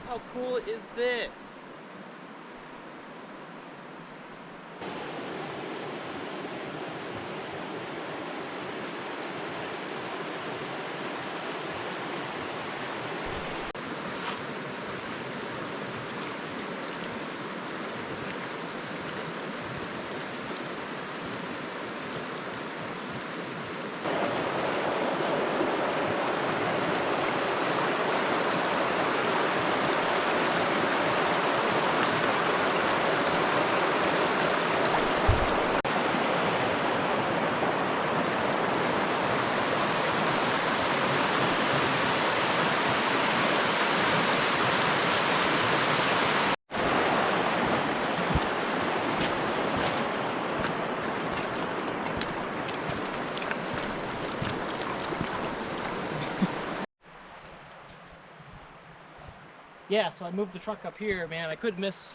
How cool is this? Yeah, so I moved the truck up here, man. I couldn't miss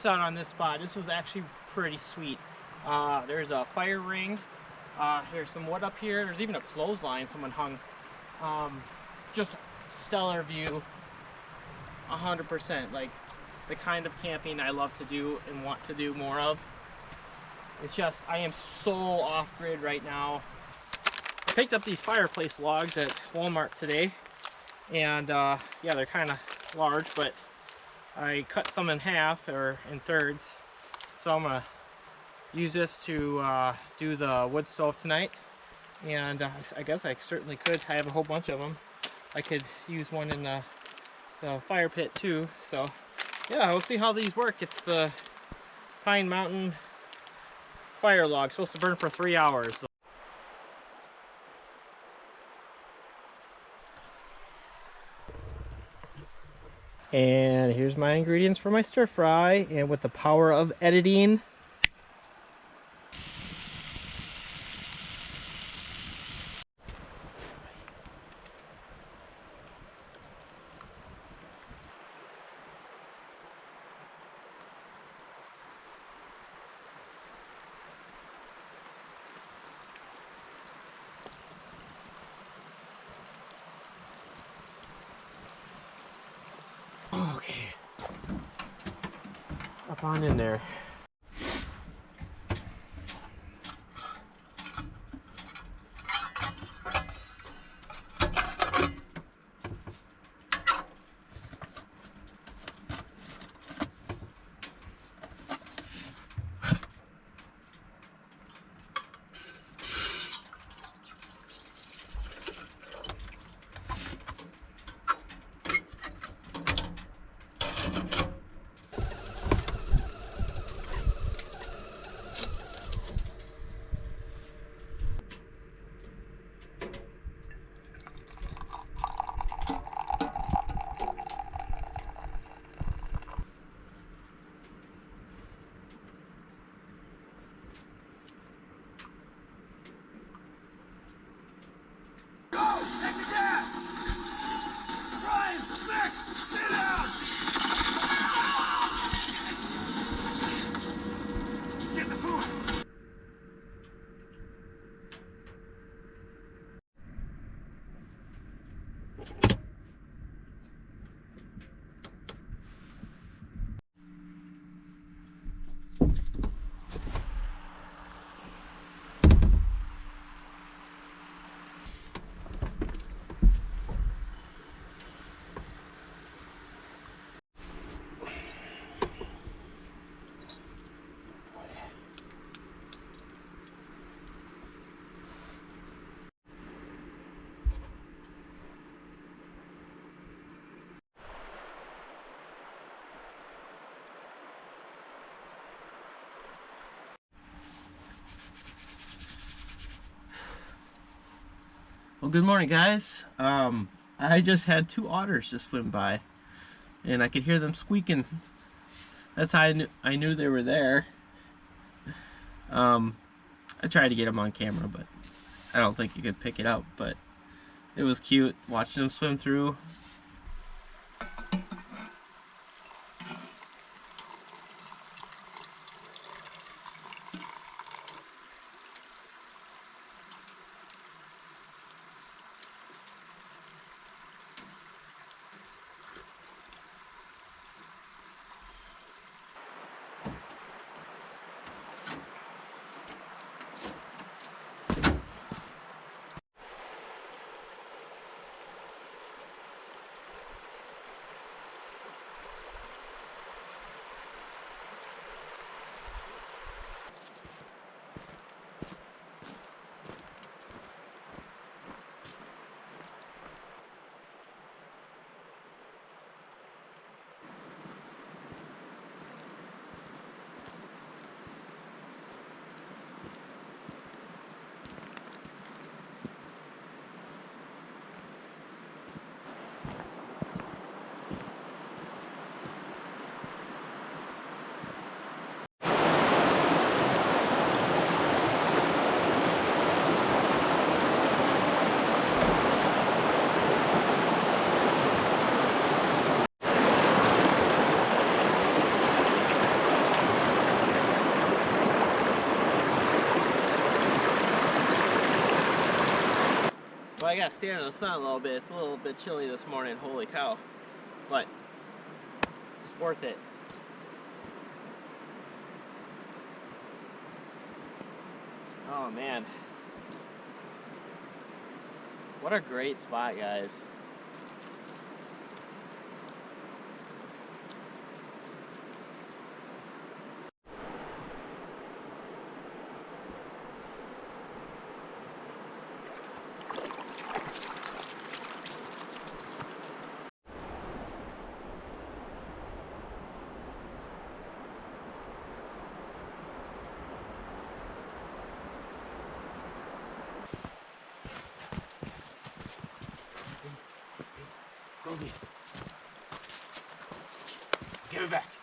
out on this spot. This was actually pretty sweet. There's a fire ring. There's some wood up here. There's even a clothesline someone hung. Just stellar view, 100%. Like the kind of camping I love to do and want to do more of. It's just, I am so off-grid right now. I picked up these fireplace logs at Walmart today. And yeah, they're kind of large, but I cut some in half or in thirds, so I'm gonna use this to do the wood stove tonight. And I guess I certainly could. I have a whole bunch of them. I could use one in the fire pit too. So yeah, we'll see how these work. It's the Pine Mountain fire log, supposed to burn for 3 hours. And here's my ingredients for my stir fry, and with the power of editing, okay, up on in there. Well, good morning, guys. I just had 2 otters just swim by, and I could hear them squeaking. That's how I knew they were there. I tried to get them on camera, but I don't think you could pick it up. But it was cute watching them swim through. I gotta stand in the sun a little bit. It's a little bit chilly this morning, holy cow. But it's worth it. Oh man. What a great spot, guys. Give it back.